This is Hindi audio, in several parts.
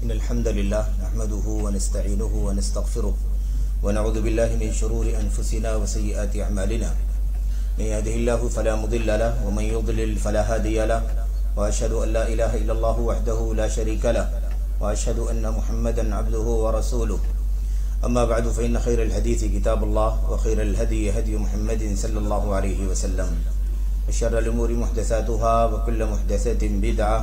इन्नल हम्दुलिल्लाह नहमदुहु व नस्तईनुहु व नस्तगफिरुह व नऊज़ु बिल्लाहि मिन शुरूरि अनफुसिना व सय्यिआति अअमालिना मन यहदिहिल्लाहु फला मुदिल्ल लहु व मन युद्लिल फला हादिय लहु व अशहदु अन ला इलाहा इल्लल्लाहु वहदहु ला शरीका लहु व अशहदु अन्न मुहम्मदन अब्दुहु व रसूलुहु अम्मा बअदु फ़इन्न खैरल हदीस किताबुल्लाह व खैरल हदी हदी मुहम्मदिन सल्लल्लाहु अलैहि वसल्लम व शर्रल उमूरि मुहदसातुहा व कुल्लु मुहदसतिन बिदअह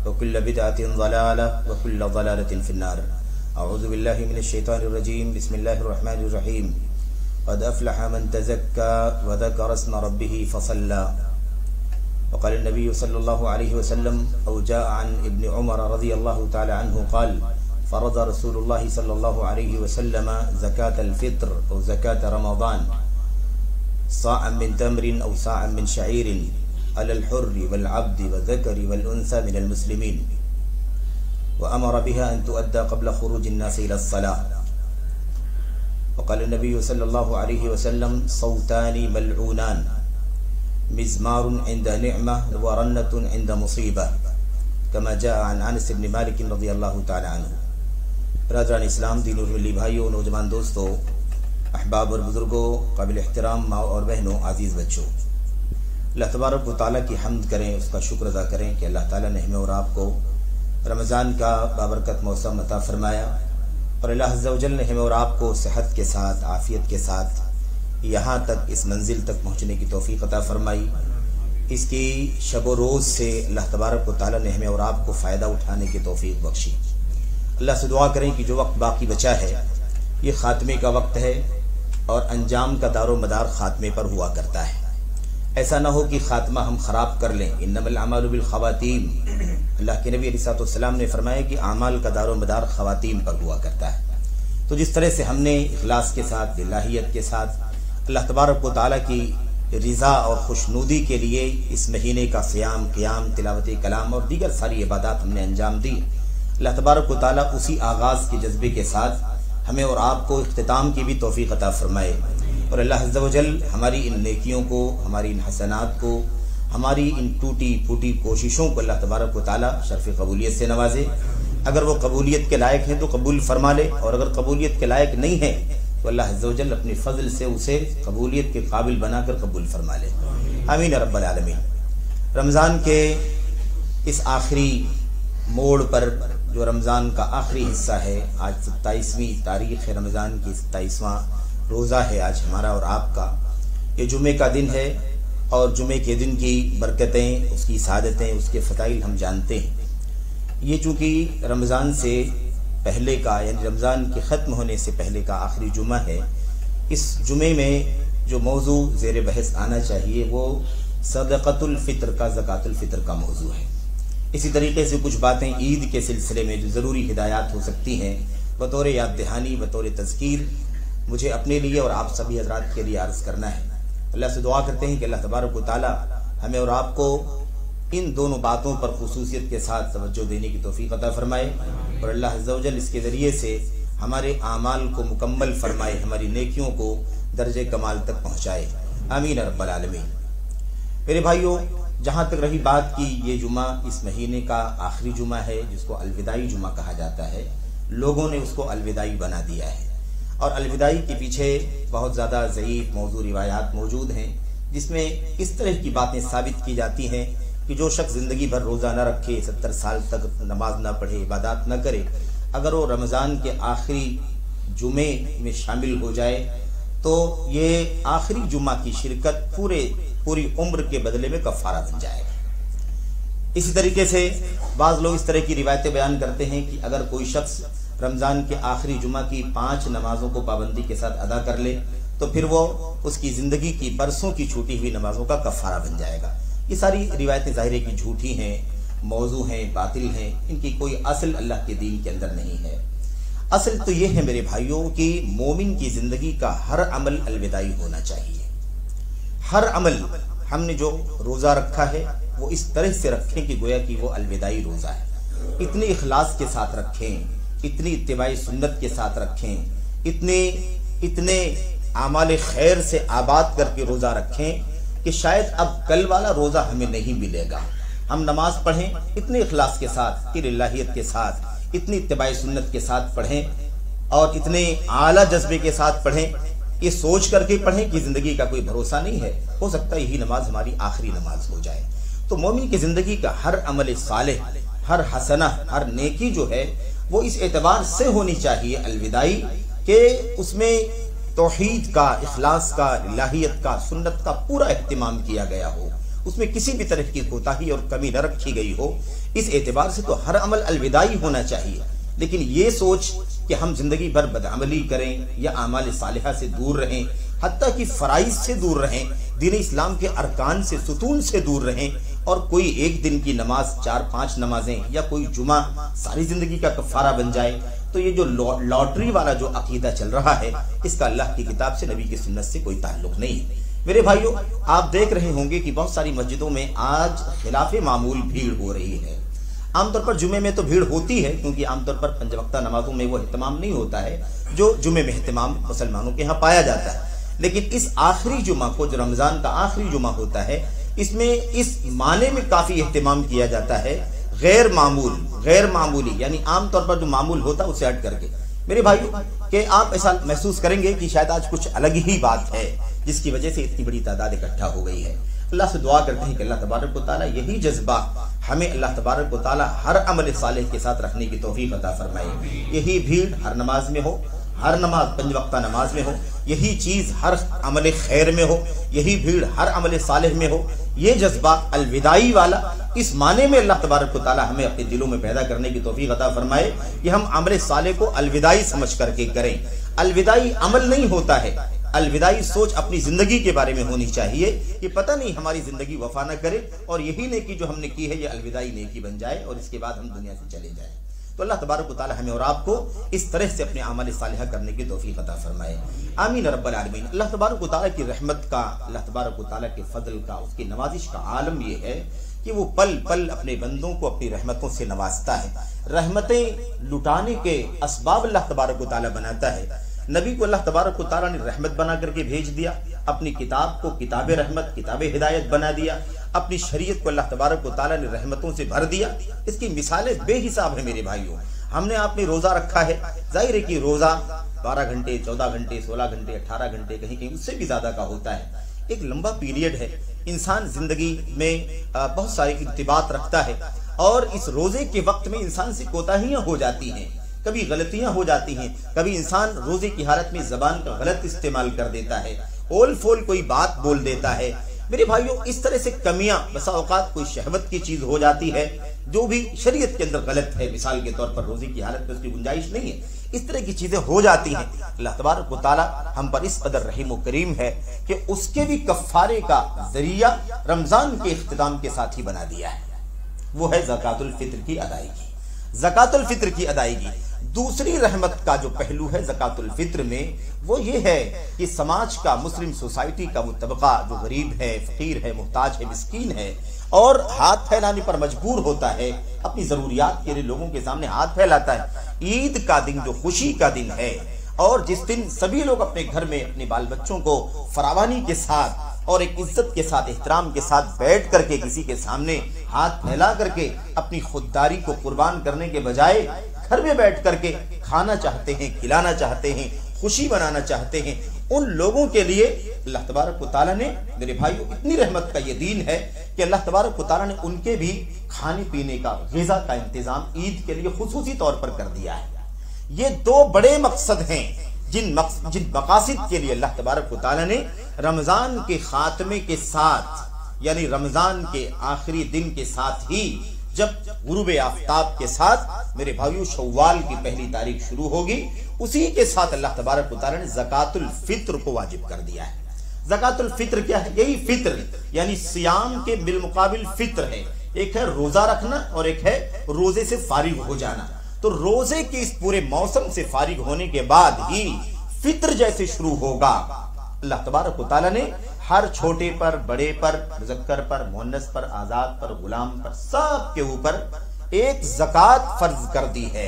व कुल्लु बिदअतिन ज़लालह व कुल्लु ज़लालतिन फ़िन्नार। अऊज़ु बिल्लाहि मिनश शैतानिर रजीम। बिस्मिल्लाहिर रहमानिर रहीम। क़द अफ़लह मन तज़क्का व ज़करा इस्म रब्बिही फ़सल्ला। व क़ाल नबी सल्लल्लाहु अलैहि वसल्लम औ जाअ अन इब्न उमर रज़ियल्लाहु तआला अन्हु क़ाल फ़रज़ रसूलुल्लाह सल्लल्लाहु अलैहि वसल्लम ज़कातल फ़ित्र औ ज़कात रमज़ान साअन मिन तमरिन औ साअन मिन शईरिन अलल हुर्रि वल अब्दि व ज़करि वल उन्सा मिनल मुस्लिमीन व अमर बिहा अन तुअद्दा क़ब्ल ख़ुरूजिन नास इला अस्सलाह। व क़ाल नबी सल्लल्लाहु अलैहि वसल्लम सौतानी मलऊनान मिज़मारुन इंद निअमह व रन्नतुन इंद मुसीबह कमा जाअ अन अनस इब्न मालिक रज़ियल्लाहु तआला अन्हु। बरादरान इस्लाम, दीन और मिली भाइयों, नौजवान दोस्तों, अहबाब और बुज़ुर्गों, काबिल एहतराम माँ और बहनों, आज़ीज़ बच्चों, अल्लाह तबारक व तआला की हम्द करें, उसका शुक्र अदा करें कि अल्लाह ताला ने हमें और आपको रमज़ान का बाबरकत मौसम अता फ़रमाया और अल्लाह अज़्ज़ा व जल ने हमें और आपको सेहत के साथ, आफ़ियत के साथ यहाँ तक, इस मंजिल तक पहुँचने की तौफ़ीक़ अता फ़रमाई। इसकी शब व रोज़ से अल्लाह तबारक व तआला ने हमें और आपको फ़ायदा उठाने की तौफ़ीक़ बख्शी। अल्लाह से दुआ करें कि जो वक्त बाकी बचा है ये ख़ात्मे का वक्त है और अंजाम का दारो मदार ख़ात्मे पर हुआ करता है। ऐसा ना हो कि ख़ात्मा हम ख़राब कर लें। इन्नमल अमालु बिल ख़वातीम, अल्लाह के नबी अलैहिस्सलाम ने फरमाया कि आमाल का दारो मदार ख़वातीम पर हुआ करता है। तो जिस तरह से हमने इखलास के साथ, दिलाहियत के साथ अल्लाह तबारक व तआला की रिज़ा और खुशनुदी के लिए इस महीने का सियाम, क़ियाम, तिलावत कलाम और दीगर सारी इबादत हमने अंजाम दी, अल्लाह तबारक व तआला उसी आगाज़ के जज्बे के साथ हमें और आपको इख्तिताम की भी तौफ़ीक़ अता फ़रमाए और अल्लाह अज़्ज़ा व जल हमारी इन नेकियों को, हमारी इन हसनात को, हमारी इन टूटी फूटी कोशिशों को अल्लाह तबारक व तआला शर्फ़ क़बूलियत से नवाजे। अगर वो कबूलियत के लायक हैं तो कबूल फरमा ले और अगर कबूलियत के लायक नहीं है तो अल्लाह अज़्ज़ा व जल अपनी फ़ज़ल से उसे कबूलियत के काबिल बनाकर कबूल फरमा ले। आमीन या रब्बल आलमीन। रमज़ान के इस आखिरी मोड़ पर, जो रमज़ान का आखिरी हिस्सा है, आज 27वीं तारीख़ है, रमज़ान की 27वां रोज़ा है आज हमारा और आपका। ये जुमे का दिन है और जुमे के दिन की बरकतें, उसकी सादतें, उसके फ़ताइल हम जानते हैं। ये चूँकि रमज़ान से पहले का, यानी रमज़ान के ख़त्म होने से पहले का आखिरी जुमा है, इस जुमे में जो मौजू ज़ेर बहस आना चाहिए वो सदक़तुल फ़ित्र का, ज़कातुल फ़ित्र का मौजू है। इसी तरीके से कुछ बातें ईद के सिलसिले में जो ज़रूरी हिदायत हो सकती हैं, बतौर याद दहानी, बतौर तज़कीर, मुझे अपने लिए और आप सभी हज़रात के लिए अर्ज़ करना है। अल्लाह से दुआ करते हैं कि अल्लाह तबारक व तआला हमें और आपको इन दोनों बातों पर खुसूसियत के साथ तवज्जो देने की तौफ़ीक़ अता फ़रमाए और अल्लाह अज़्ज़ा व जल इसके ज़रिए से हमारे आमाल को मुकम्मल फ़रमाए, हमारी नेकियों को दर्जे कमाल तक पहुँचाए। आमीन या रब्बल आलमीन। मेरे भाइयों, जहाँ तक रही बात की ये जुमा इस महीने का आखिरी जुमा है, जिसको अलविदाई जुमा कहा जाता है, लोगों ने उसको अलविदाई बना दिया है और अलविदाई के पीछे बहुत ज़्यादा ज़ईफ़ मौजू रिवायात मौजूद हैं जिसमें इस तरह की बातें साबित की जाती हैं कि जो शख्स ज़िंदगी भर रोज़ा न रखे, 70 साल तक नमाज न पढ़े, इबादत न करे, अगर वो रमज़ान के आखिरी जुमे में शामिल हो जाए तो ये आखिरी जुमा की शिरकत पूरी उम्र के बदले में कफ़ारा बन जाएगा। इसी तरीके से बाज़ लोग इस तरह की रिवायतें बयान करते हैं कि अगर कोई शख्स रमज़ान के आखिरी जुमा की 5 नमाज़ों को पाबंदी के साथ अदा कर ले तो फिर वो उसकी ज़िंदगी की बरसों की छूटी हुई नमाज़ों का कफ़ारा बन जाएगा। ये सारी रिवायतें ज़ाहिर है कि झूठी हैं, मौजू हैं, बातिल हैं, इनकी कोई असल अल्लाह के दीन के अंदर नहीं है। असल तो ये है मेरे भाइयों कि मोमिन की ज़िंदगी का हर अमल अलविदाई होना चाहिए। हर अमल, हमने जो रोज़ा रखा है वो इस तरह से रखें कि गोया कि वो अलविदाई रोज़ा है। इतने इखलास के साथ रखें, इतनी इत्तिबाई सुन्नत के साथ रखें, इतने आमाल खैर से आबाद करके रोज़ा रखें कि शायद अब कल वाला रोज़ा हमें नहीं मिलेगा। हम नमाज पढ़ें इतने इखलास के साथ, इलाहियत के साथ, इतनी इत्तिबाए सुन्नत के साथ पढ़ें और इतने आला जज्बे के साथ पढ़ें, ये सोच करके पढ़ें कि जिंदगी का कोई भरोसा नहीं है, हो सकता है यही नमाज हमारी आखिरी नमाज हो जाए। तो मोमिन की जिंदगी का हर अमल सालेह, हर हसना, हर नेकी जो है वो इस एतबार से होनी चाहिए अलविदाई कि उसमें तौहीद का, इखलास का, इलाहियत का, सुन्नत का पूरा एहतिमाम किया गया हो, उसमें किसी भी तरह की कोताही और कमी न रखी गई हो। इस एतबार से तो हर अमल अलविदाई होना चाहिए। लेकिन ये सोच कि हम जिंदगी भर बदअमली करें या आमाल सालिहा से दूर रहें, हत्ता कि फराइज से दूर रहें, दीन इस्लाम के अरकान से, सुतून से दूर रहें, और कोई एक दिन की नमाज 4-5 नमाजें या कोई जुमा सारी जिंदगी का कफारा बन जाए, तो ये जो लॉटरी वाला जो अकीदा चल रहा है, इसका अल्लाह की किताब से, नबी की सुन्नत से कोई ताल्लुक नहीं है। मेरे भाइयों, आप देख रहे होंगे कि बहुत सारी मस्जिदों में आज खिलाफे मामूल भीड़ हो रही है। आमतौर पर जुमे में तो भीड़ होती है, क्योंकि आमतौर पर 5 वक्ता नमाजों में वो एहतमाम नहीं होता है जो जुमे में एहतमाम मुसलमानों के यहाँ पाया जाता है। लेकिन इस आखिरी जुमा को, जो रमजान का आखिरी जुमा होता है, इसमें इस माने में काफी एहतमाम किया जाता है गैर मामूली, यानी आमतौर पर जो मामूल होता है उससे हट करके। मेरे भाइयों कि आप ऐसा महसूस करेंगे कि शायद आज कुछ अलग ही बात है जिसकी वजह से इतनी बड़ी तादाद इकट्ठा हो गई है। अल्लाह से दुआ करते हैं कि अल्लाह तबारक व तआला यही जज्बा हमें अल्लाह तबारक व तआला हर अमल सालेह के साथ रखने की तौफीक अता फरमाए। यही भीड़ हर नमाज में हो, हर नमाज 5 वक्ता नमाज में हो, यही चीज हर अमल खैर में हो, यही भीड़ हर अमल सालेह में हो। ये जज्बा अलविदाई वाला, इस माने में अल्लाह तबारक व तआला हमें अपने दिलों में पैदा करने की तौफीक अता फरमाए कि हम अमल सालेह को अलविदाई समझ करके करें। अलविदाई अमल नहीं होता है, अलविदाई सोच अपनी जिंदगी के बारे में होनी चाहिए कि पता नहीं हमारी जिंदगी वफा न करे और यही नेकी जो हमने की है ये अलविदाई नेकी बन जाए और इसके बाद हम दुनिया से चले जाएं। तो अल्लाह तबारक व तआला हमें और आपको इस तरह से अपने अमाल सालिहा करने की तौफीक अता फरमाए। आमीन रब्बल आलमीन। अल्लाह तबारक व तआला की रहमत का, अल्लाह तबारक व तआला के फजल का, उसकी नवाजिश का आलम यह है कि वो पल पल अपने बंदों को अपनी रहमतों से नवाजता है। रहमतें लुटाने के असबाब अल्लाह तबारक व तआला बनाता है। नबी को अल्लाह तबारक व तआला ने रहमत बना करके भेज दिया, अपनी किताब को किताब रहमत, किताब हिदायत बना दिया, अपनी शरीयत को अल्लाह तबारक व तआला ने रहमतों से भर दिया। इसकी मिसालें बेहिसाब है मेरे भाइयों। हमने आपने रोजा रखा है, जाहिर है कि रोजा 12 घंटे, 14 घंटे, 16 घंटे, 18 घंटे, कहीं कहीं उससे भी ज्यादा का होता है। एक लंबा पीरियड है। इंसान जिंदगी में बहुत सारे इर्तिबात रखता है और इस रोजे के वक्त में इंसान से कोताहियां हो जाती हैं, कभी गलतियां हो जाती हैं, कभी इंसान रोजे की हालत में जबान का गलत इस्तेमाल कर देता है, ओल फोल कोई बात बोल देता है। मेरे भाइयों, इस तरह से कमियां, बसा औकात कोई शहवत की चीज हो जाती है जो भी शरीयत के अंदर गलत है, मिसाल के तौर पर रोजे की हालत में उसकी गुंजाइश नहीं है, इस तरह की चीजें हो जाती हैं। अल्लाह तबारक व तआला हम पर इस कदर रहीम व करीम है कि उसके भी कफ्फारे का जरिया रमजान के इख्तिताम के साथ ही बना दिया है। वो है ज़कातुल फित्र की अदायगी। ज़कातुल फित्र की अदायगी दूसरी रहमत का जो पहलू है ज़कातुल फित्र में, वो ये है कि समाज का, मुस्लिम सोसाइटी का वो तबका जो गरीब है, फकीर है, मुहताज है, मिस्कीन है और हाथ फैलाने पर मजबूर होता है, अपनी जरूरियात के लिए लोगों के सामने हाथ फैलाता है। ईद का दिन जो खुशी का दिन है और जिस दिन सभी लोग अपने घर में अपने बाल बच्चों को फरावानी के साथ और एक इज्जत के साथ, एहतराम के साथ बैठ करके किसी के सामने हाथ फैला करके अपनी खुददारी को कुर्बान करने के बजाय घर में बैठ करके खाना चाहते हैं, खिलाना चाहते हैं, खुशी बनाना चाहते हैं, उन लोगों के लिए अल्लाह तबारक व तआला ने, मेरे भाइयों, इतनी रहमत का ये दीन है कि अल्लाह तबारक व तआला ने उनके भी खाने पीने का, ग़िज़ा का इंतजाम ईद के लिए खुसूसी तौर पर कर दिया है। ये 2 बड़े मकसद हैं जिन मकासिद के लिए अल्लाह तबारक व तआला ने रमजान के खात्मे के साथ, यानी रमजान के आखिरी दिन के साथ ही, जब गुरूब आफ्ताब के साथ मेरे भाइयों शव्वाल की पहली तारीख शुरू होगी, उसी के साथ अल्लाह तबारक व तआला ने ज़कातुल फित्र को वाजिब कर दिया है। ज़कातुल फित्र क्या है? यही फित्र यानी सियाम के बिलमुकाबिल फित्र है। एक है रोजा रखना और एक है रोजे से फारिग हो जाना। तो रोजे के इस पूरे मौसम से फारिग होने के बाद ही फित्र जैसे शुरू होगा। अल्लाह तबारक व तआला ने हर छोटे पर, बड़े पर, मुज़क्कर पर, मुअन्नस पर, आजाद पर, गुलाम पर, सब के ऊपर एक ज़कात फर्ज कर दी है,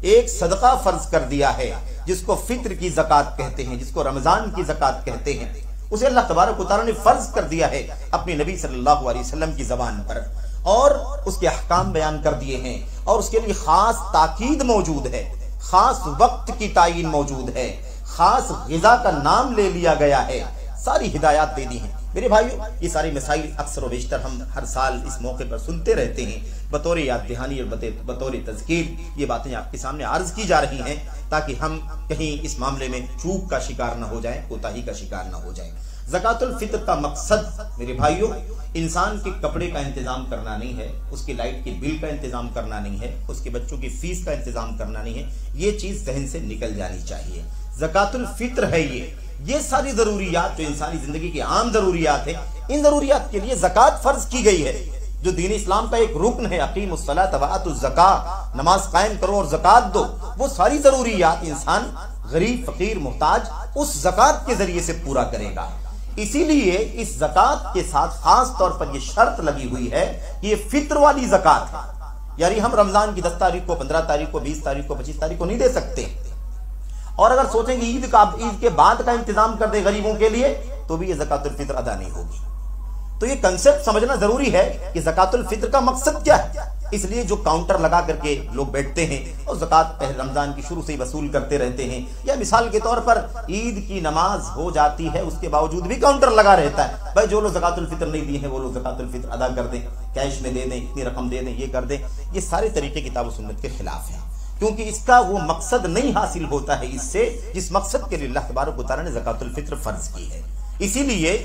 एक सदका फर्ज कर दिया है, जिसको फित्र की ज़कात कहते हैं, जिसको रमजान की ज़कात कहते हैं। उसे अल्लाह तबारक व तआला ने फर्ज कर दिया है अपने नबी सल्लल्लाहु अलैहि वसल्लम की ज़बान पर। और उसके अहकाम बयान कर दिए हैं और उसके लिए खास ताकीद मौजूद है, खास वक्त की तायीन मौजूद है, खास ग़िज़ा का नाम ले लिया गया है, सारी हिदायत दे दी हैं। मेरे भाइयों, ये सारी मसाइल अक्सर व बेशतर हम हर साल इस मौके पर सुनते रहते हैं। बतौर याद दहानी और बतौर तज़कीर ये बातें आपके सामने अर्ज की जा रही हैं ताकि हम कहीं इस मामले में चूक का शिकार न हो जाएं, कोताही का शिकार न हो जाएं। ज़कातुल फ़ित्र का मकसद मेरे भाइयों इंसान के कपड़े का इंतजाम करना नहीं है, उसके लाइट के बिल का इंतजाम करना नहीं है, उसके बच्चों की फीस का इंतजाम करना नहीं है। ये चीज जहन से निकल जानी चाहिए। ज़कातुल फ़ित्र है ये सारी जरूरियात जो इंसानी जिंदगी की आम जरूरियात है, इन जरूरियात के लिए ज़कात फर्ज की गई है, जो दीन इस्लाम का एक रुकन है। अक़ीमुस्सलात व आतुज़ ज़का, नमाज कायम करो और ज़कात दो। वो सारी जरूरियात इंसान गरीब, फकीर, मोहताज उस ज़कात के जरिए से पूरा करेगा। इसीलिए इस ज़कात के साथ खास तौर पर यह शर्त लगी हुई है कि ये फित्र वाली ज़कात है, यानी हम रमजान की 10 तारीख को, 15 तारीख को, 20 तारीख को, 25 तारीख को नहीं दे सकते। और अगर सोचेंगे ईद के बाद का इंतजाम कर दे गरीबों के लिए, तो भी ये ज़कातुल फ़ित्र अदा नहीं होगी। तो ये कंसेप्ट समझना जरूरी है कि ज़कातुल फ़ित्र का मकसद क्या है। इसलिए जो काउंटर लगा करके लोग बैठते हैं और ज़कात रमजान की शुरू से ही वसूल करते रहते हैं, या मिसाल के तौर पर ईद की नमाज हो जाती है उसके बावजूद भी काउंटर लगा रहता है, भाई जो लोग ज़कातुल फ़ित्र नहीं दिए हैं वो लोग ज़कातुल फ़ित्र अदा कर दें, कैश में दे दें, इतनी रकम दे दें, ये कर दें। ये सारे तरीके किताब व सुन्नत के खिलाफ हैं, क्योंकि इसका वो मकसद नहीं हासिल होता है इससे जिस मकसद के लिए अल्लाह तबारक व तआला ने ज़कातुल फ़ित्र फर्ज की है। इसीलिए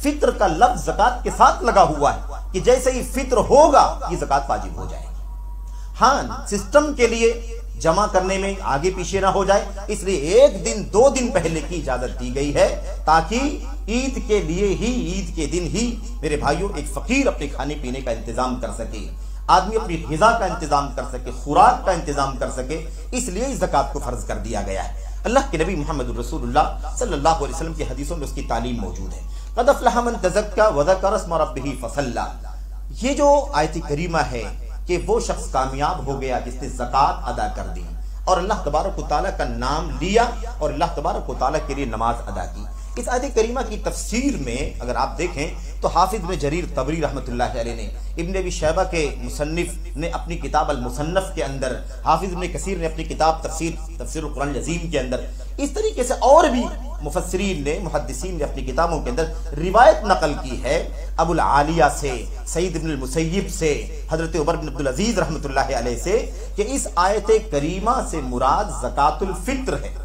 फित्र का लफ्ज ज़कात के साथ लगा हुआ है कि जैसे ही फित्र होगा ये ज़कात वाजिब हो जाएगी। हाँ, सिस्टम के लिए जमा करने में आगे पीछे ना हो जाए, इसलिए 1 दिन 2 दिन पहले की इजाजत दी गई है, ताकि ईद के लिए ही, ईद के दिन ही मेरे भाइयों एक फकीर अपने खाने पीने का इंतजाम कर सके, आदमी अपनी ग़िज़ा का इंतजाम कर सके, खुराक का इंतजाम कर सके, इसलिए इस ज़कात को फर्ज कर दिया गया है। अल्लाह के नबी मोहम्मद रसूलुल्लाह सल्लल्लाहु अलैहि वसल्लम की हदीसों में उसकी तालीम मौजूद है। क़द अफ़लह मन तज़क्का व ज़करा इस्म रब्बिही फसल्ला। ये जो आयत करीमा है कि वो शख्स कामयाब हो गया जिसने ज़कात अदा कर दी और अल्लाह तबारक व तआला का नाम लिया और अल्लाह तबारक व तआला के लिए नमाज अदा की। इस आयत करीमा की तफसीर में अगर आप देखें तो हाफिज इब्न जरीर तबरी रहमतुल्लाह अलैह ने, इब्न अबी शैबा के मुसन्निफ ने अपनी किताब अल मुसन्नफ के अंदर, हाफिज इब्न कसीर ने अपनी किताब तफसीर कुरान अज़ीम के अंदर, इस तरीके से और भी मुफस्सिरीन ने, मुहद्दिसीन ने अपनी किताबों के अंदर रिवायत नकल की है अबुल आलिया से, सईद इब्न मुसय्यिब से, हजरत उमर बिन अब्दुल अजीज रहमतुल्लाह अलैह से, कि इस आयत करीमा से मुराद ज़कातुल फ़ित्र है।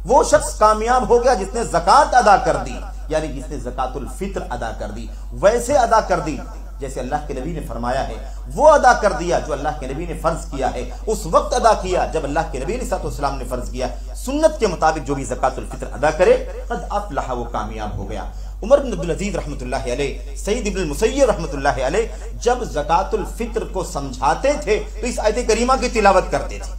वो शख्स कामयाब हो गया जिसने ज़कात अदा कर दी, यानी जिसने ज़कातुल फ़ित्र अदा कर दी, वैसे अदा कर दी जैसे अल्लाह के नबी ने फरमाया है, वो अदा कर दिया जो अल्लाह के नबी ने फर्ज किया है, उस वक्त अदा किया जब अल्लाह के नबी सल्लल्लाहु ने फर्ज किया। सुन्नत के मुताबिक जो भी ज़कातुल फ़ित्र अदा करे, क़द अफ़लह, वो कामयाब हो गया। उमर बिन अब्दुल अजीज रहमतुल्लाह अलैह, सईद इब्न मुसय्यिब रहमतुल्लाह अलैह जब ज़कातुल फ़ित्र को समझाते थे तो इस आयत करीमा की तिलावत करते थे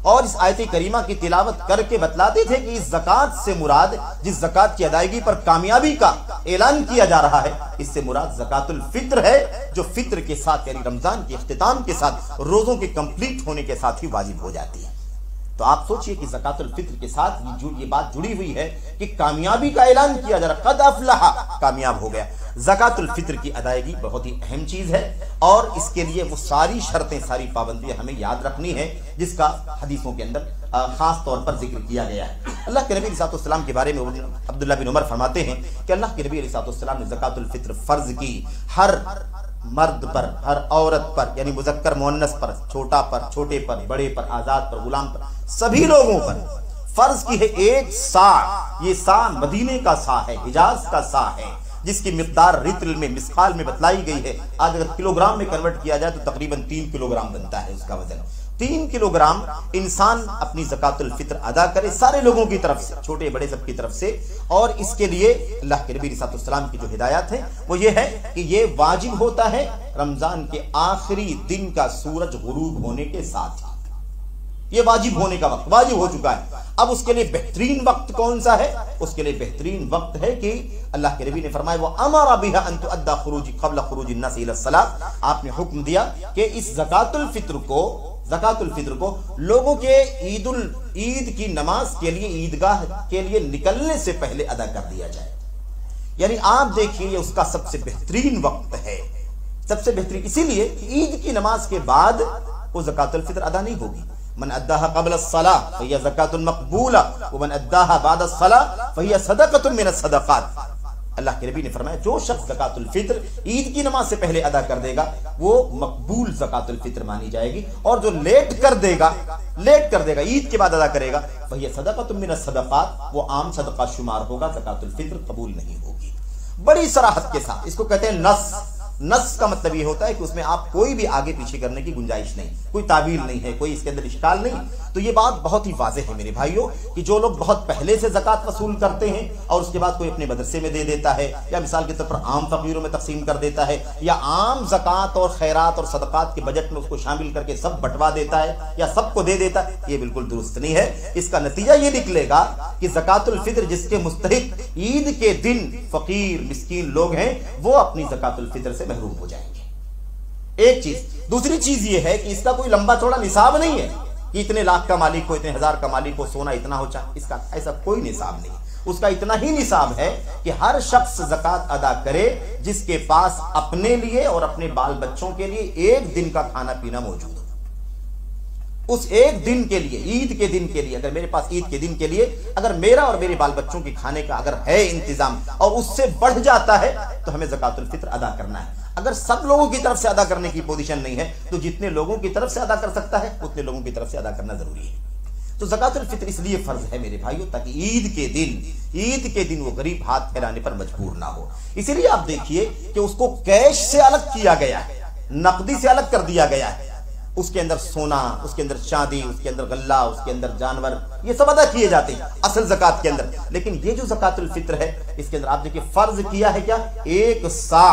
और इस आयत करीमा की तिलावत करके बतलाते थे कि इस ज़कात से मुराद, जिस ज़कात की अदायगी पर कामयाबी का ऐलान किया जा रहा है, इससे मुराद ज़कातुल फ़ित्र है, जो फित्र के साथ यानी रमजान के इख्तिताम के साथ, रोज़ों के कंप्लीट होने के साथ ही वाजिब हो जाती है। तो आप सोचिए कि ज़कातुल फ़ित्र के साथ ये बात जुड़ी हुई है कि कामयाबी का ऐलान किया जा रहा, क़द अफ़लह, कामयाब हो गया। ज़कातुल फ़ित्र की अदायगी बहुत ही अहम चीज़ है और इसके लिए वो सारी शर्तें, सारी पाबंदियां हमें याद रखनी है, जिसका हदीसों के अंदर खास तौर पर जिक्र किया गया है। अल्लाह के नबी अलैहिस्सलाम के बारे में अब्दुल्लाह बिन उमर फरमाते हैं कि अल्लाह के नबी अलैहिस्सलाम ने ज़कातुल फ़ित्र फर्ज की हर मर्द पर, हर औरत पर, यानी मुज़क्कर मुअन्नस पर, छोटा पर, छोटे पर, बड़े पर, आजाद पर, गुलाम पर, सभी लोगों पर फर्ज की है 1 सा। ये सा मदीने का सा है, हिजाज का सा है, जिसकी मिक़दार रितल में, मिसकाल में बतलाई गई है। आज अगर किलोग्राम में कन्वर्ट किया जाए तो तकरीबन 3 किलोग्राम बनता है उसका वजन। 3 किलोग्राम इंसान अपनी ज़कातुल फ़ित्र अदा करे सारे लोगों की तरफ से, छोटे बड़े सबकी तरफ से। और इसके लिए अल्लाह के नबी सल्लल्लाहु की जो हिदायत है वो ये है कि ये वाजिब होता है रमजान के आखिरी दिन का सूरज गुरूब होने के साथ ही। ये वाजिब होने का वक्त वाजिब हो चुका है। अब उसके लिए बेहतरीन वक्त कौन सा है? उसके लिए बेहतरीन वक्त है कि अल्लाह के नबी ने फरमाया, वो अमरा बिहा अन तुअद्दा खुरूज क़ब्ल खुरूज अन्नास इला सलाह, आपने हुक्म दिया कि इस ज़कातुल फ़ित्र को लोगों के ईद की नमाज के लिए, ईदगाह के लिए निकलने से पहले अदा कर दिया जाए। यानी आप देखिए ये उसका सबसे बेहतरीन वक्त है, सबसे बेहतरीन, इसीलिए ईद की नमाज के बाद वो ज़कातुल फित्र अदा नहीं होगी। मन अद्दाहा क़ब्ल अस्सलाह फ़हिय ज़कातुन मक़बूला व मन अद्दाहा बाद अस्सलाह फ़हिय सदक़तुन मिन अस्सदक़ात। अल्लाह के नबी ने फरमाया जो शख्स ज़कातुल फित्र ईद की नमाज से पहले अदा कर देगा वो मकबूल ज़कातुल फित्र मानी जाएगी, और जो लेट कर देगा ईद के बाद अदा करेगा फ़हिय सदक़तुन मिन अस्सदक़ात, वो आम सदका शुमार होगा, ज़कातुल फित्र कबूल नहीं होगी। बड़ी सराहत के साथ इसको कहते हैं नस। नस का मतलब ये होता है कि उसमें आप कोई भी आगे पीछे करने की गुंजाइश नहीं, कोई ताबील नहीं है, कोई इसके अंदर इश्काल नहीं। तो ये बात बहुत ही वाज़ेह है मेरे भाइयों कि जो लोग बहुत पहले से ज़कात वसूल करते हैं और उसके बाद कोई अपने मदरसे में दे देता है या मिसाल के तौर पर आम फ़कीरों में तकसीम कर देता है या आम ज़कात और खैरात और सदक़ात के बजट में उसको शामिल करके सब बंटवा देता है या सबको दे देता है, ये बिल्कुल दुरुस्त नहीं है। इसका नतीजा ये निकलेगा कि ज़कातुल फित्र जिसके मुस्तहिक ईद के दिन फ़कीर मिस्कीन लोग हैं वो अपनी ज़कातुल फित्र से महरूम हो जाएंगे। एक चीज। दूसरी चीज ये है कि इसका कोई लंबा चौड़ा निसाब नहीं है कि इतने लाख का मालिक को, इतने हजार का मालिक को सोना इतना हो चाहे, इसका ऐसा कोई निसाब नहीं। उसका इतना ही निसाब है कि हर शख्स ज़कात अदा करे जिसके पास अपने लिए और अपने बाल बच्चों के लिए एक दिन का खाना पीना मौजूद हो। उस एक दिन के लिए, ईद के दिन के लिए, अगर मेरे पास ईद के दिन के लिए अगर मेरा और मेरे बाल बच्चों के खाने का अगर है इंतजाम और उससे बढ़ जाता है तो हमें ज़कातुल फित्र अदा करना है। अगर सब लोगों की तरफ से अदा करने की पोजीशन नहीं है तो जितने लोगों की तरफ से अदा कर सकता है उतने लोगों की तरफ से अदा करना जरूरी है। तो ज़कातुल फित्र इसलिए फर्ज है मेरे भाइयों ताकि ईद के दिन वो गरीब हाथ फैलाने पर मजबूर ना हो। इसीलिए आप देखिए कि उसको कैश से अलग किया गया है, नकदी से अलग कर दिया गया है। उसके अंदर सोना, उसके अंदर चांदी, उसके अंदर गल्ला, उसके अंदर जानवर, ये सब अदा किए जाते हैं असल ज़कात के अंदर। लेकिन ये जो ज़कातुल फित्र है इसके अंदर आप देखिए फर्ज किया है क्या, 1 सा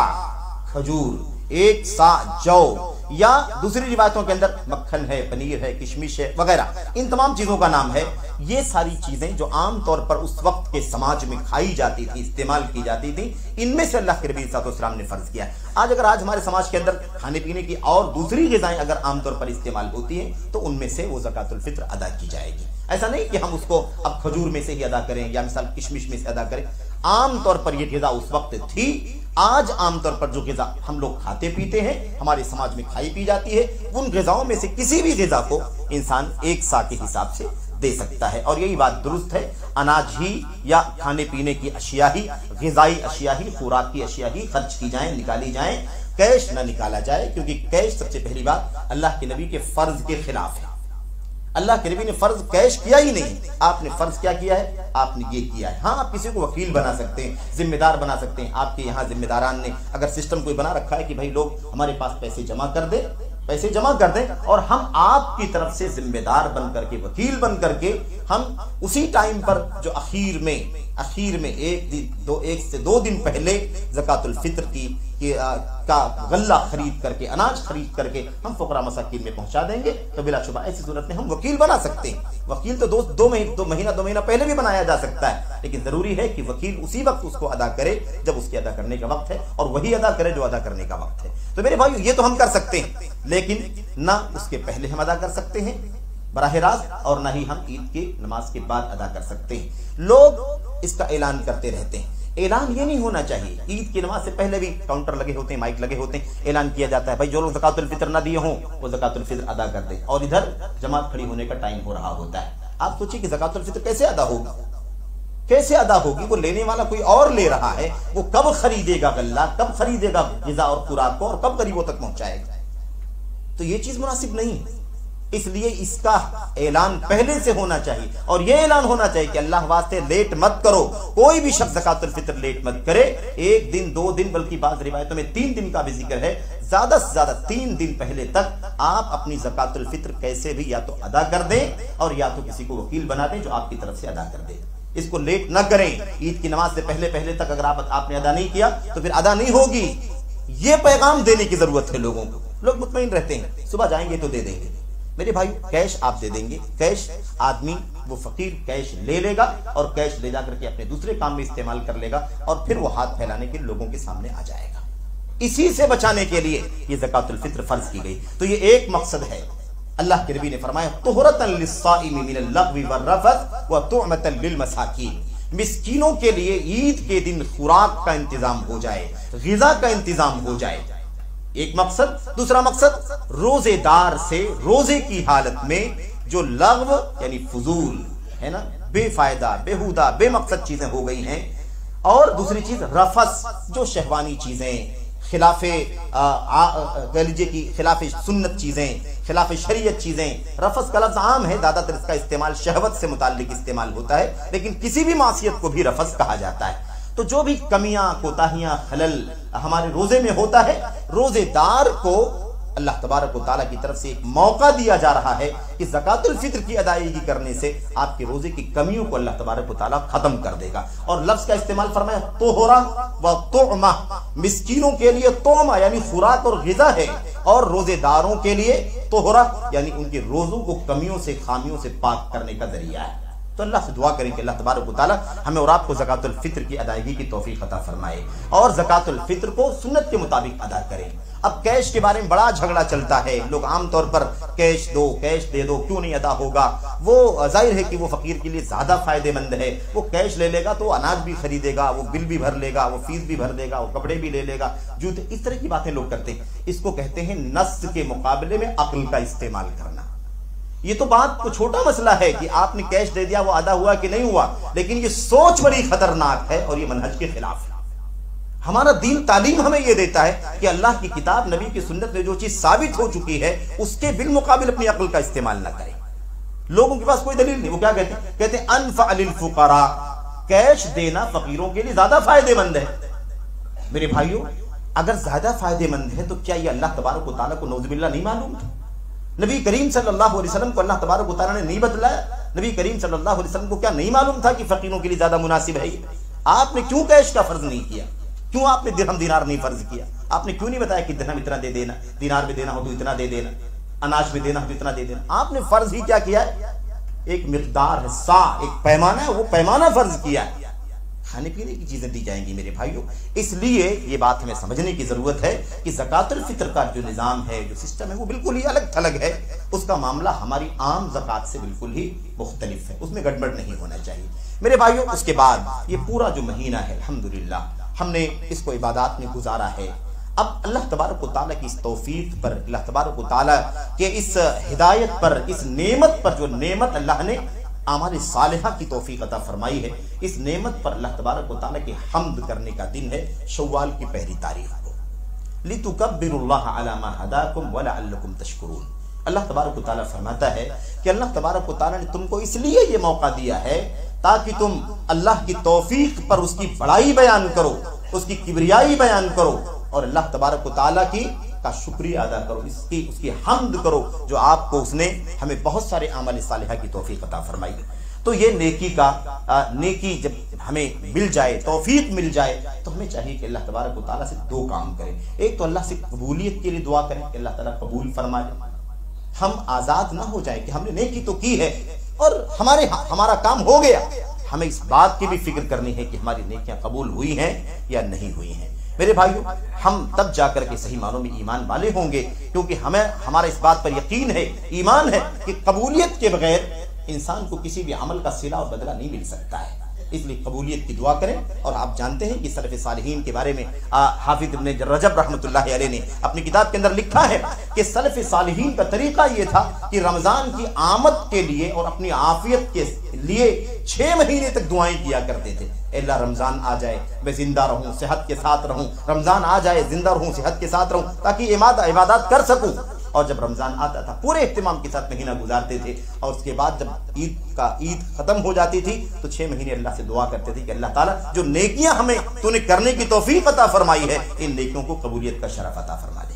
खजूर, 1 सा जौ, या दूसरी रिवायतों के अंदर मक्खन है, पनीर है, किशमिश है वगैरह, इन तमाम चीजों का नाम है। ये सारी चीजें जो आम तौर पर उस वक्त के समाज में खाई जाती थी, इस्तेमाल की जाती थी, इनमें से अल्लाह के नबी सल्लल्लाहु अलैहि वसल्लम ने फर्ज किया। आज हमारे समाज के अंदर खाने पीने की और दूसरी ग़िज़ाएं अगर आमतौर पर इस्तेमाल होती हैं तो उनमें से वो ज़कातुल फित्र अदा की जाएगी। ऐसा नहीं कि हम उसको अब खजूर में से ही अदा करें या मिसाल किशमिश में से अदा करें। आमतौर पर यह ग़िज़ा उस वक्त थी। आज आमतौर पर जो ग़िज़ा हम लोग खाते पीते हैं, हमारे समाज में खाई पी जाती है, उन ग़िज़ाओं में से किसी भी ग़िज़ा को इंसान 1 सा के हिसाब से दे सकता है। और यही बात दुरुस्त है, अनाज ही या खाने पीने की अशिया ही, ग़िज़ाई अशिया ही, खुराक की अशिया ही खर्च की जाए, निकाली जाए, कैश न निकाला जाए, क्योंकि कैश सबसे पहली बात अल्लाह के नबी के फर्ज के खिलाफ है। अल्लाह के नबी ने फर्ज कैश किया ही नहीं। आपने फर्ज क्या किया है, आपने ये किया है। हाँ, आप किसी को वकील बना सकते हैं, जिम्मेदार बना सकते हैं। आपके यहाँ जिम्मेदारान ने अगर सिस्टम कोई बना रखा है कि भाई लोग हमारे पास पैसे जमा कर दें और हम आपकी तरफ से जिम्मेदार बन करके, वकील बन करके हम उसी टाइम पर जो आखिर में 1 से 2 दिन पहले ज़कातुल फित्र का गल्ला खरीद करके, अनाज खरीद करके हम फुकरा मसाकिन में पहुंचा देंगे, तो बिलाशुबा ऐसी सूरत में हम वकील बना सकते हैं। वकील तो 2 महीना पहले भी बनाया जा सकता है, लेकिन जरूरी है कि वकील उसी वक्त उसको अदा करे जब उसके अदा करने का वक्त है, और वही अदा करे जो अदा करने का वक्त है। तो मेरे भाइयों, ये तो हम कर सकते हैं, लेकिन ना उसके पहले हम अदा कर सकते हैं बराह रास्त, और ना ही हम ईद की नमाज के बाद अदा कर सकते हैं। लोग इसका ऐलान करते रहते हैं। ऐलान ये नहीं होना चाहिए। ईद की नमाज से पहले भी काउंटर लगे होते हैं, माइक लगे होते हैं, ऐलान किया जाता है भाई जो लोग ज़कातुल फित्र ना दिए हों वो ज़कातुल फित्र अदा कर दें, और इधर जमात खड़ी होने का टाइम हो रहा होता है। आप सोचिए कि ज़कातुल फित्र कैसे अदा होगी? वो लेने वाला कोई और ले रहा है, वो कब खरीदेगा गल्ला, कब खरीदेगा ग़िज़ा और खुराक को, और कब गरीबों तक पहुंचाएगा? तो ये चीज मुनासिब नहीं है। इसलिए इसका ऐलान पहले से होना चाहिए, और यह ऐलान होना चाहिए कि अल्लाह वास्ते लेट मत करो। कोई भी शख्स ज़कातुल फित्र लेट मत करे। 1 दिन 2 दिन, बल्कि बाज़ रिवायतों में 3 दिन का भी जिक्र है। ज्यादा से ज्यादा 3 दिन पहले तक आप अपनी ज़कातुल फित्र कैसे भी या तो अदा कर दें और या तो किसी को वकील बना दें जो आपकी तरफ से अदा कर दे। इसको लेट न करें। ईद की नमाज से पहले तक अगर आपने अदा नहीं किया तो फिर अदा नहीं होगी। यह पैगाम देने की जरूरत है लोगों को। लोग मुतमईन रहते हैं, सुबह जाएंगे तो दे देंगे। मेरे भाई, कैश आप दे देंगे। कैश आदमी, वो फकीर कैश ले लेगा और कैश ले जाकर के अपने दूसरे काम में इस्तेमाल कर लेगा, और फिर वो हाथ फैलाने के लोगों के सामने आ जाएगा। इसी से बचाने के लिए ये ज़कातुल फित्र फर्ज की गई। तो ये एक मकसद है। अल्लाह के नबी ने फरमाया तुहरतन लिस्साइमी मिनल लग़्वी वर्रफ़थ व तुअमतन लिलमसाकीन। मिस्कीनों के लिए ईद के दिन खुराक का इंतजाम हो जाए, ग़िज़ा का इंतजाम हो जाए। एक मकसद। दूसरा मकसद, रोजेदार से रोजे की हालत में जो लग़्व यानी फजूल है ना, बेफायदा बेहुदा बेमकसद चीजें हो गई हैं, और दूसरी चीज रफस, जो शहवानी चीजें, खिलाफे कह लीजिए कि खिलाफे सुन्नत चीजें, खिलाफे शरीयत चीजें। रफस का लफ्ज आम है, ज्यादातर इसका इस्तेमाल शहवत से मुताल्लिक इस्तेमाल होता है, लेकिन किसी भी मासियत को भी रफस कहा जाता है। तो जो भी कमियां, कोताहियां, खलल हमारे रोजे में होता है, रोजेदार को अल्लाह तबारक व तआला की तरफ से एक मौका दिया जा रहा है कि ज़कातुल फित्र की अदायगी करने से आपके रोजे की कमियों को अल्लाह तबारक व तआला खत्म कर देगा। और लफ्ज का इस्तेमाल फरमाया तोहरा व तुअमा, मिस्कीनों के लिए तोमा यानी खुराक और गिज़ा है, और रोजेदारों के लिए तोहरा यानी उनके रोजों को कमियों से, खामियों से पाक करने का जरिया है। तो अल्लाह से दुआ करें कि अल्लाह तबारक व तआला हमें और आपको ज़कातुल फित्र की अदायगी की तौफीक अता फरमाए और ज़कातुल फित्र को सुन्नत के मुताबिक अदा करें। अब कैश के बारे में बड़ा झगड़ा चलता है, लोग आमतौर पर कैश दो, कैश दे दो, क्यों नहीं अदा होगा। वो जाहिर है कि वो फकीर के लिए ज्यादा फायदेमंद है। वो कैश ले लेगा तो अनाज भी खरीदेगा, वो बिल भी भर लेगा, वो फीस भी भर देगा, वो कपड़े भी ले लेगा, जूते, इस तरह की बातें लोग करते हैं। इसको कहते हैं नस्स के मुकाबले में अक्ल का इस्तेमाल करना। ये तो बात को छोटा मसला है कि आपने कैश दे दिया, वो अदा हुआ कि नहीं हुआ, लेकिन ये सोच बड़ी खतरनाक है और ये मनहज के खिलाफ है। हमारा दीन तालीम हमें यह देता है कि अल्लाह की किताब, नबी की सुन्नत में जो चीज साबित हो चुकी है उसके बिल मुकाबिल अपनी अक्ल का इस्तेमाल ना करें। लोगों के पास कोई दलील नहीं, वो क्या कहते हैं? कहते हैं अनफअ लिल फुकरा, कैश देना फकीरों के लिए ज्यादा फायदेमंद है। मेरे भाइयों, अगर ज्यादा फायदेमंद है तो क्या ये अल्लाह तबारक व तआला को नौजुबिल्लाह नहीं मालूम था? नबी करीम सल्लल्लाहु अलैहि वसल्लम को अल्लाह तबारक व तआला ने नहीं बतलाया? नबी करीम सल्लल्लाहु अलैहि वसल्लम को क्या नहीं मालूम था कि फकीरों के लिए ज्यादा मुनासिब है? आपने क्यों कैश का फर्ज नहीं किया? क्यों आपने दिरहम दिनार नहीं फर्ज किया? आपने क्यों नहीं बताया कि दिरहम इतना दे देना, दिनार में देना हो तो इतना दे देना, अनाज में देना हो तो इतना दे देना? आपने फर्ज ही क्या किया है? एक मिकदार है, सा, एक पैमाना है, वो पैमाना फर्ज किया है। खाने पीने की चीजें दी जाएंगी मेरे भाइयों। इसलिए ये बात हमें समझने की जरूरत है कि ज़कातुल फित्र का जो निज़ाम है, जो सिस्टम है, वो बिल्कुल ही अलग थलग है। उसका मामला हमारी आम ज़कात से बिल्कुल ही मुख्तलिफ है, उसमें गड़बड़ नहीं होना चाहिए मेरे भाइयों। उसके बाद ये पूरा जो महीना है, अल्हम्दुलिल्लाह हमने इसको इबादत में गुजारा है। अब अल्लाह तबारक व तआला की इस तौफीक पर, अल्लाह तबारक व तआला के इस हिदायत पर, इस नेमत पर, जो नेमत अल्लाह ने आमाल सालिहा की तौफीक अता फरमाई है, इस नेमत पर अल्लाह तबारक व तआला की हम्द करने का दिन है शव्वाल की पहली तारीख को। लितुकब्बिरुल्लाह अला मा हदाकुम व लअल्लकुम तशकुरून। अल्लाह तबारक व तआला फरमाता है कि अल्लाह तबारक व तआला ने तुमको इसलिए ये मौका दिया है ताकि तुम अल्लाह की तौफीक पर उसकी बड़ाई बयान करो, उसकी किबरियाई बयान करो और अल्लाह तबारक व तआला का शुक्रिया अदा करो, उसकी हम्द करो जो आपको उसने हमें बहुत सारे आमल सालिहा की तौफीक अता फरमाई। तो ये नेकी जब हमें मिल जाए, तौफीक मिल जाए, तो हमें चाहिए कि अल्लाह तबारक व तआला से दो काम करें। एक तो अल्लाह से कबूलियत के लिए दुआ करें कि अल्लाह ताला कबूल फरमा ले। हम आजाद ना हो जाए कि हमने नेकी तो की है और हमारा काम हो गया। हमें इस बात की भी फिक्र करनी है कि हमारी नेकियां कबूल हुई हैं या नहीं हुई हैं। मेरे भाइयों, हम तब जाकर के सही मानों में ईमान वाले होंगे, क्योंकि हमारा इस बात पर यकीन है, ईमान है कि कबूलियत के बगैर इंसान को किसी भी अमल का सिला और बदला नहीं मिल सकता है। इसलिए कबूलियत की दुआ करें। और आप जानते हैं कि सलफ़ सालिहीन के बारे में हाफिज इब्न रजब रहमतुल्लाह अलैह ने अपनी किताब के अंदर लिखा है कि सलफ़ सालिहीन का तरीका ये था कि रमजान की आमद के लिए और अपनी आफियत के लिए 6 महीने तक दुआएं किया करते थे। अल्लाह रमजान आ जाए, मैं जिंदा रहूं, सेहत के साथ रहूं, रमजान आ जाए, जिंदा रहूं, सेहत के साथ रहूं, ताकि इबादत कर सकूं। और जब रमजान आता था पूरे इत्तिमाम के साथ महीना गुजारते थे, और उसके बाद जब ईद खत्म हो जाती थी तो 6 महीने अल्लाह से दुआ करते थे कि अल्लाह ताला जो नेकियां हमें तूने करने की तौफीक अता फरमाई है, इन नेकियों को कबूलियत का शरफ अता फरमा दे।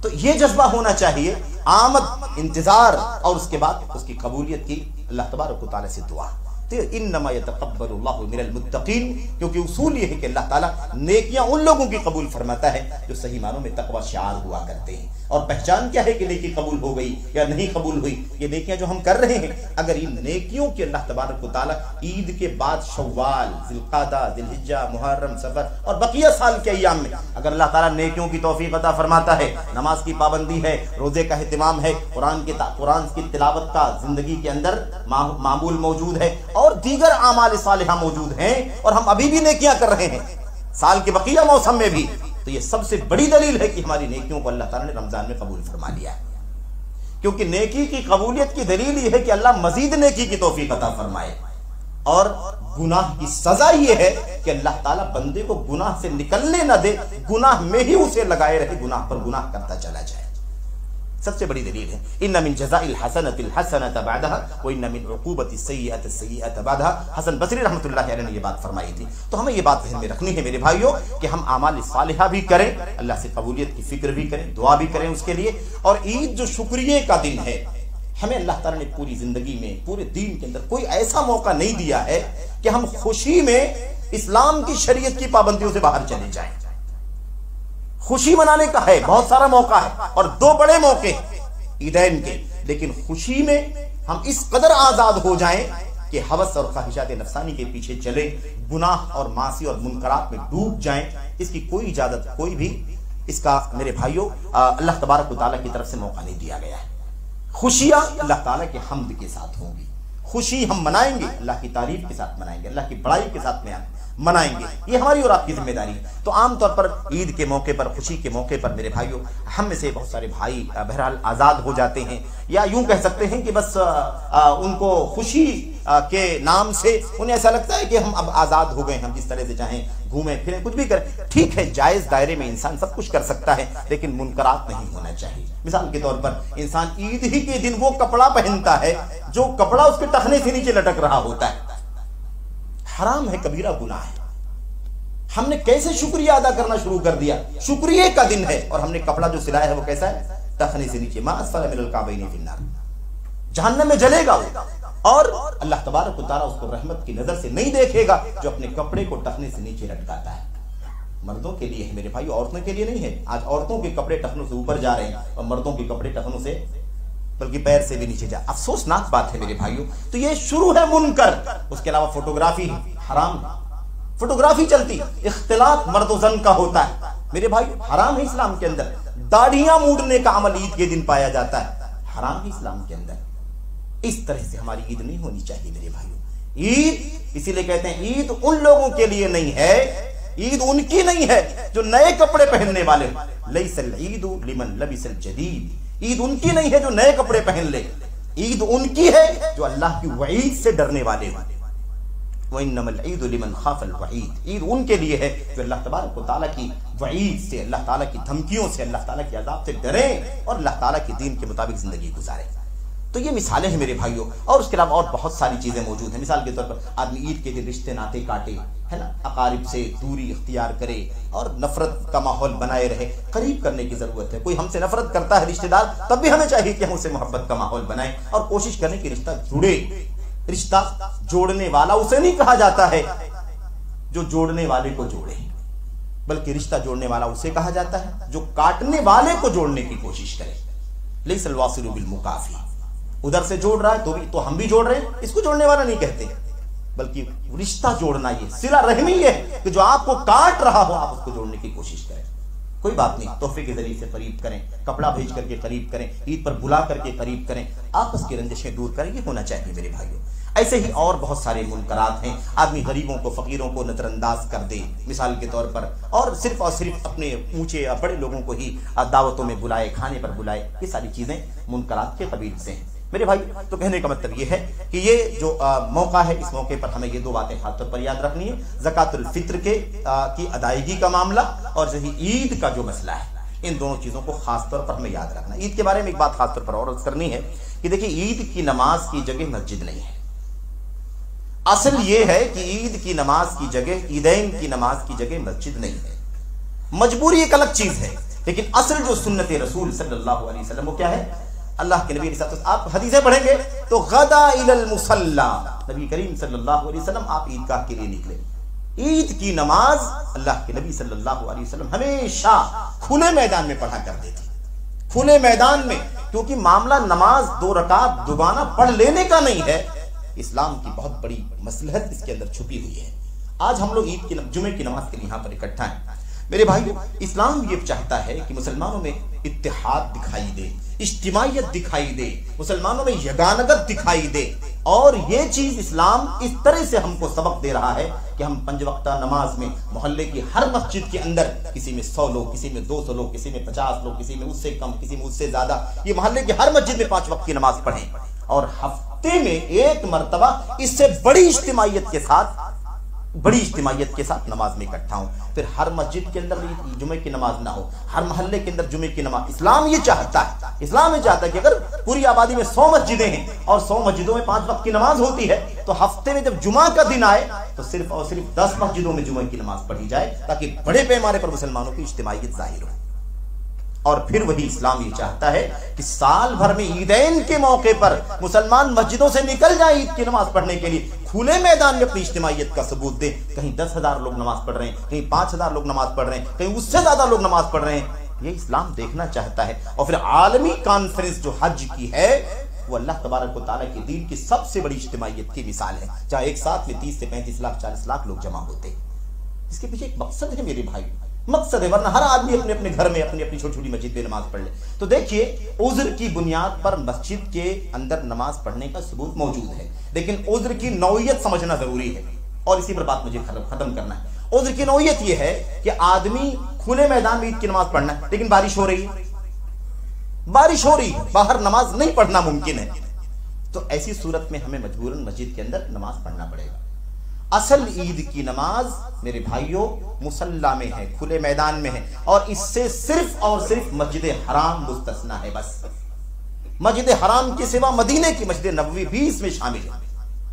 तो ये जज्बा होना चाहिए, आमद, इंतजार और उसके बाद उसकी कबूलियत की अल्लाह तबारक व तआला से दुआ। इन्नमा यतक़ब्बलुल्लाहु मिनल मुत्तक़ीन, क्योंकि उसूल ये है कि अल्लाह ताला नेकियां उन लोगों की कबूल फरमाता है जो सही मानों में तक़वा शार हुआ करते हैं। और पहचान क्या है कि नेकी कबूल हो गई या नहीं कबूल हुई? ये नेकियां जो हम कर रहे हैं, अगर इन नेकियों की अल्लाह तबारक व तआला ईद के बाद शव्वाल, ज़िलक़ादा, ज़िलहिज्जा, मुहर्रम, सफ़र और बकिया साल के अय्याम में अगर अल्लाह ताला नेकियों की तौफीक अता फरमाता है, नमाज की पाबंदी है, रोजे का एहतिमाम है, कुरान की तिलावत का जिंदगी के अंदर मामूल मौजूद है और दीगर आमाल सालिहा मौजूद हैं, और हम अभी भी नेकियां कर रहे हैं साल के बकिया मौसम में भी, तो ये सबसे बड़ी दलील है कि हमारी नेकियों को अल्लाह ताला ने रमजान में कबूल फरमा लिया है, क्योंकि नेकी की कबूलियत की दलील ये है कि अल्लाह मजीद नेकी की तौफीक अता फरमाए, और गुनाह की सजा ये है कि अल्लाह ताला बंदे को गुनाह से निकलने न दे, गुनाह में ही उसे लगाए रहे, गुनाह पर गुनाह करता चला जाए। सबसे बड़ी दलील है इन्ना मिन जज़ाइल हसनतिल हसनत बअदहा व इन्ना मिन उक़ूबति सय्यअति सय्यअत बअदहा। हसन बसरी रहमतुल्लाहि अलैहि ने ये बात फरमाई थी। तो हमें ये बात ध्यान में रखनी है मेरे भाइयों कि हम आमाल सालिहा भी करें, अल्लाह से कबूलियत की फिक्र भी करें, दुआ भी करें उसके लिए। और ईद जो शुक्रिया का दिन है, हमें अल्लाह ताला ने पूरी जिंदगी में, पूरे दीन के अंदर कोई ऐसा मौका नहीं दिया है कि हम खुशी में इस्लाम की शरीयत की पाबंदियों से बाहर चले जाएं। खुशी मनाने का है, बहुत सारा मौका है, और दो बड़े मौके ईदैन के, लेकिन खुशी में हम इस कदर आजाद हो जाएं कि हवस और ख्वाहिशात नफसानी के पीछे चले, गुनाह और मासी और मुनकरात में डूब जाएं, इसकी कोई इजाजत, कोई भी इसका मेरे भाइयों अल्लाह तबारक व तआला की तरफ से मौका नहीं दिया गया है। खुशियां अल्लाह ताला के हम्द के साथ होंगी, खुशी हम मनाएंगे, अल्लाह की तारीफ के साथ मनाएंगे, अल्लाह की बड़ाई के साथ मनाएंगे, ये हमारी और आपकी जिम्मेदारी है। तो आमतौर पर ईद के मौके पर, खुशी के मौके पर मेरे भाइयों, हम में से बहुत सारे भाई बहरहाल आज़ाद हो जाते हैं, या यूं कह सकते हैं कि बस उनको खुशी के नाम से उन्हें ऐसा लगता है कि हम अब आज़ाद हो गए, हम जिस तरह से चाहें घूमें फिरें, कुछ भी करें। ठीक है, जायज़ दायरे में इंसान सब कुछ कर सकता है, लेकिन मुनकरात नहीं होना चाहिए। मिसाल के तौर पर इंसान ईद ही के दिन वो कपड़ा पहनता है जो कपड़ा उसके टखने से नीचे लटक रहा होता है, हराम है, कबीरा गुनाह है। हमने कैसे शुक्रिया अदा करना शुरू कर दिया, शुक्रिया का दिन है, और हमने कपड़ा जो सिलाया है वो कैसा है, टखने से नीचे, मा अस्फल मिनल काबैनि फिन्नार, जहन्नम में जलेगा वो, और अल्लाह तबारक व तआला उसको रहमत की नजर से नहीं देखेगा जो अपने कपड़े को टखने से नीचे लटकाता है। मर्दों के लिए है मेरे भाई, औरतों के लिए नहीं है। आज औरतों के कपड़े टखनों से ऊपर जा रहे हैं और मर्दों के कपड़े टखनों से, बल्कि पैर से भी नीचे जा। अफसोसनाक बात है मेरे भाइयों। तो ये शुरू है मुनकर। उसके अलावा फोटोग्राफी हराम, फोटोग्राफी चलती, इख्तिलात मर्द व जन का होता है मेरे भाई, हराम है इस्लाम के अंदर। दाढ़ियां मूड़ने का अमल ईद के दिन पाया जाता है, हराम है इस्लाम के अंदर। इस तरह से हमारी ईद नहीं होनी चाहिए मेरे भाइयों। ईद इसीलिए कहते हैं ईद उन लोगों के लिए नहीं है, ईद उनकी नहीं है जो नए कपड़े पहनने वाले। लैसल ईदु लिमन लबिसल जदीद, ईद उनकी नहीं है जो नए कपड़े पहन ले, ईद उनकी है जो अल्लाह की वईद से डरने वाले हैं। वइन्नमल ईदु लिमन खाफल वईद, ईद उनके लिए है जो अल्लाह तबारक व तआला की वईद से, अल्लाह ताला की धमकियों से, अल्लाह ताला के अज़ाब से डरे और अल्लाह ताला के दीन के मुताबिक जिंदगी गुजारे। तो ये मिसालें हैं मेरे भाइयों, और उसके अलावा और बहुत सारी चीजें मौजूद हैं। मिसाल के तौर पर आदमी ईद के दिन रिश्ते नाते काटे, है ना, अकारिब से दूरी इख्तियार करे और नफरत का माहौल बनाए रहे। करीब करने की जरूरत है। कोई हमसे नफरत करता है रिश्तेदार, तब भी हमें चाहिए कि हम उससे मोहब्बत का माहौल बनाएं और कोशिश करें कि रिश्ता जुड़े। रिश्ता जोड़ने वाला उसे नहीं कहा जाता है जो जोड़ने वाले को जोड़े, बल्कि रिश्ता जोड़ने वाला उसे कहा जाता है जो काटने वाले को जोड़ने की कोशिश करे। लैसल वासिलु बिल मुकाफी, उधर से जोड़ रहा है तो हम भी जोड़ रहे हैं, इसको जोड़ने वाला नहीं कहते, बल्कि रिश्ता जोड़ना, ये सिला रहमी है कि जो आपको काट रहा हो आप उसको जोड़ने की कोशिश करें। कोई बात नहीं, तोहफे के जरिए से करीब करें, कपड़ा भेज करके करीब करें, ईद पर बुला करके करीब करें, आपस की रंजिशें दूर करें, ये होना चाहिए मेरे भाइयों। ऐसे ही और बहुत सारे मुनकरात हैं। आदमी गरीबों को, फकीरों को नजरअंदाज कर दे मिसाल के तौर पर, और सिर्फ अपने ऊंचे बड़े लोगों को ही दावतों में बुलाए, खाने पर बुलाए, ये सारी चीजें मुनकरात के कबील से हैं मेरे भाई। तो कहने का मतलब ये है कि ये जो मौका है, इस मौके पर हमें ये दो बातें खास तौर पर याद रखनी है। ज़कातुल फित्र की अदायगी का मामला और जैसे ईद का जो मसला है, इन दोनों चीजों को खास तौर पर हमें याद रखना। ईद के बारे में एक बात खास तौर पर और करनी है कि देखिए, ईद की नमाज की जगह मस्जिद नहीं है। असल ये है कि ईद की नमाज की जगह, ईदैन की नमाज की जगह मस्जिद नहीं है। मजबूरी एक अलग चीज है, लेकिन असल जो सुन्नत रसूल सल्लल्लाहु अलैहि वसल्लम वो क्या है? अल्लाह के नबी ने, आप हदीसें पढ़ेंगे तो गदा इलल मुसल्ला, नबी करीम सल्लल्लाहु अलैहि वसल्लम आप ईदगाह के लिए निकले। ईद की नमाज अल्लाह के नबी सल्लल्लाहु अलैहि वसल्लम हमेशा खुले मैदान में पढ़ा करते थे, खुले मैदान में, क्योंकि मामला नमाज 2 रकात दुबाना पढ़ लेने का नहीं है। इस्लाम की बहुत बड़ी मसलहत इसके अंदर छुपी हुई है। आज हम लोग ईद की जुमे की नमाज के लिए यहाँ पर इकट्ठा हैं मेरे भाइयों। इस्लाम ये चाहता है कि मुसलमानों में इत्तेहाद दिखाई दे, इज्तिमाइयत दिखाई दे, मुसलमानों में यगानगत दिखाई दे, और ये चीज इस्लाम इस तरह से हमको सबक दे रहा है कि हम 5 वक्ता नमाज में मोहल्ले की हर मस्जिद के अंदर, किसी में 100 लोग, किसी में 200 लोग, किसी में 50 लोग, किसी में उससे कम, किसी में उससे ज्यादा, ये मोहल्ले की हर मस्जिद में 5 वक्त की नमाज पढ़ें और हफ्ते में एक मर्तबा इससे बड़ी इज्तिमाइयत के साथ नमाज में इकट्ठा हो। फिर हर मस्जिद के अंदर जुमे की नमाज ना हो, हर मोहल्ले के अंदर जुमे की नमाज। इस्लाम ये चाहता है कि अगर पूरी आबादी में 100 मस्जिदें हैं और 100 मस्जिदों में 5 वक्त की नमाज होती है, तो हफ्ते में जब जुमा का दिन आए तो सिर्फ और सिर्फ 10 मस्जिदों में जुमे की नमाज पढ़ी जाए, ताकि बड़े पैमाने पर मुसलमानों की इज्तिमाइयत जाहिर हो। और फिर वही इस्लाम ये चाहता है कि साल भर में ईदैन के मौके पर मुसलमान मस्जिदों से निकल जाए ईद की नमाज पढ़ने के लिए, खुले मैदान में अपनी इज्तिमाइयत का सबूत दे। कहीं 10,000 लोग नमाज पढ़ रहे हैं, कहीं 5,000 लोग नमाज पढ़ रहे हैं, कहीं उससे ज्यादा लोग नमाज पढ़ रहे हैं, ये इस्लाम देखना चाहता है। और फिर आलमी कॉन्फ्रेंस जो हज की है, वो अल्लाह तबारक व तआला के दीन की सबसे बड़ी इज्तिमाइयत की मिसाल है, जहां एक साथ में 30 से 35 लाख 40 लाख लोग जमा होते हैं। इसके पीछे एक मकसद है मेरे भाई, मकसद है, वरना हर आदमी अपने अपने घर में अपनी अपनी छोटी छोटी मस्जिद में नमाज पढ़ ले। तो देखिए, उज़्र की बुनियाद पर मस्जिद के अंदर नमाज पढ़ने का सबूत मौजूद है, लेकिन उज़्र की नौइयत समझना जरूरी है और इसी पर बात मुझे खत्म करना है। उज़्र की नौइयत यह है कि आदमी खुले मैदान में ईद की नमाज पढ़ना है, लेकिन बारिश हो रही है, बाहर नमाज नहीं पढ़ना मुमकिन है, तो ऐसी सूरत में हमें मजबूरन मस्जिद के अंदर नमाज पढ़ना पड़ेगा। असल ईद की नमाज मेरे भाइयों मुसल्ला में है, खुले मैदान में है, और इससे सिर्फ और सिर्फ मस्जिद हराम मुस्तस्ना है। बस मस्जिद हराम के सिवा मदीने की मस्जिद नबवी भी इसमें शामिल है।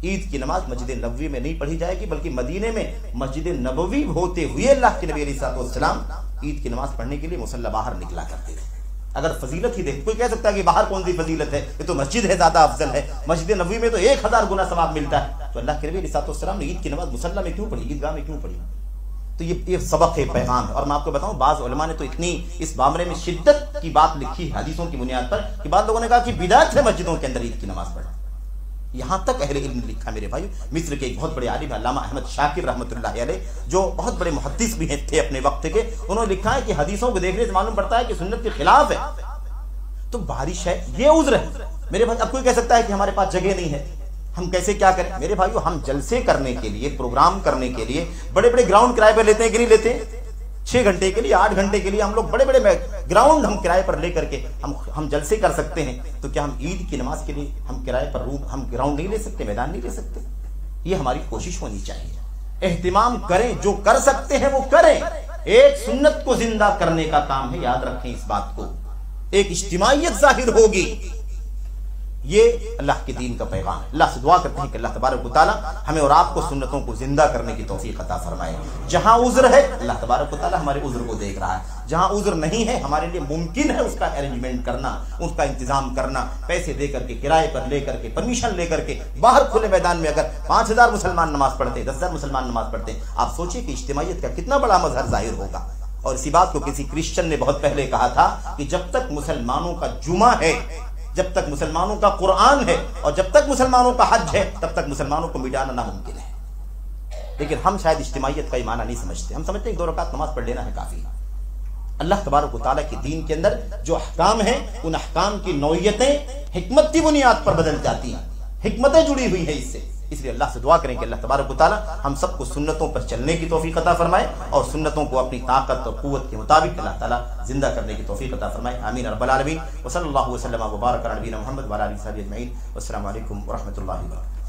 ईद की नमाज मस्जिद नबवी में नहीं पढ़ी जाएगी, बल्कि मदीने में मस्जिद नबवी होते हुए अल्लाह के नबी अलैहिस्सलाम ईद की नमाज पढ़ने के लिए मुसल्ला बाहर निकला करते थे। अगर फजीलत ही देख, कोई कह सकता है कि बाहर कौन सी फजीलत है, ये तो मस्जिद है ज्यादा अफजल है, मस्जिद नबवी में तो 1000 गुना सवाब मिलता है। तो अल्लाह के नबी अलैहिस्सलाम ने ईद की नमाज मुसल्ला में क्यों पढ़ी, ईदगाह में क्यों पढ़ी? तो ये सबक है, पैगाम है। और मैं आपको बताऊं, बाज़ उलमा ने तो इतनी इस मामले में शिद्दत की बात लिखी हदीसों की बुनियाद पर कि बाद लोगों ने कहा कि बिदअत है मस्जिदों के अंदर ईद की नमाज पढ़ना। यहां तक अहले इल्म ने लिखा मेरे भाई। मिस्र के एक बहुत बड़े आलिम अल्लामा अहमद शाकिर रहमतुल्लाह अलैह, जो बहुत बड़े मुहद्दिस भी थे अपने वक्त के, उन्होंने लिखा है कि हदीसों को देखने से मालूम पड़ता है कि सुन्नत के खिलाफ है। तो बारिश है, ये उज़्र है मेरे भाई। अब कोई कह सकता है कि हमारे पास जगह नहीं है, हम कैसे क्या करें? मेरे भाइयों, हम जलसे करने के लिए, प्रोग्राम करने के लिए बड़े बड़े ग्राउंड किराए पर लेते हैं कि नहीं लेते? 6 घंटे के लिए, 8 घंटे के लिए हम लोग बड़े बड़े ग्राउंड हम किराए पर लेकर के हम जलसे कर सकते हैं। तो क्या हम ईद की नमाज के लिए हम किराए पर रूम, हम ग्राउंड नहीं ले सकते, मैदान नहीं ले सकते? ये हमारी कोशिश होनी चाहिए। एहतिमाम करें, जो कर सकते हैं वो करें। एक सुन्नत को जिंदा करने का काम है, याद रखें इस बात को। एक इज्तिमाइयत जाहिर होगी, ये अल्लाह के दीन का पैगाम है। अल्लाह से दुआ करते हैं कि अल्लाह तबारक व तआला हमें और आपको सुन्नतों को जिंदा करने की तौफीक अता फरमाए। जहां उज़्र है, अल्लाह तबारक व तआला हमारे उज़्र को देख रहा है। जहां उज़्र नहीं है, हमारे लिए मुमकिन है उसका अरेंजमेंट करना, उसका इंतजाम करना, पैसे दे करके, किराए पर लेकर के, परमिशन लेकर के, बाहर खुले मैदान में अगर 5000 मुसलमान नमाज पढ़ते, 10,000 मुसलमान नमाज पढ़ते, आप सोचिए कि इज्तिमाइयत का कितना बड़ा मजहर जाहिर होगा। और इसी बात को किसी क्रिश्चियन ने बहुत पहले कहा था कि जब तक मुसलमानों का जुमा है, जब तक मुसलमानों का कुरान है और जब तक मुसलमानों का हज है, तब तक मुसलमानों को मिटाना नामुमकिन है। लेकिन हम शायद इज्तिमाइयत का माना नहीं समझते। हम समझते हैं 2 रकात नमाज पढ़ लेना है काफी। अल्लाह तबारक व तआला के दीन के अंदर जो अहकाम है, उन अहकाम की नौइयतें हिकमत की बुनियाद पर बदल जाती हैं, हिकमतें जुड़ी हुई है इससे। इसलिए अल्लाह से दुआ करें कि अल्लाह तबारक व तआला हम सबको सुन्नतों पर चलने की तौफीक अता फरमाए और सुन्नतों को अपनी ताकत और कुव्वत के मुताबिक अल्लाह ताला जिंदा करने की तौफीक अता फरमाए। आमीन रब्बल आलमीन। व सल्लल्लाहु वसल्लम व बारक अला नबीना मुहम्मद व अला आलिहि व सहाबिहि अजमईन। अस्सलामु अलैकुम व रहमतुल्लाहि व बरकातहू।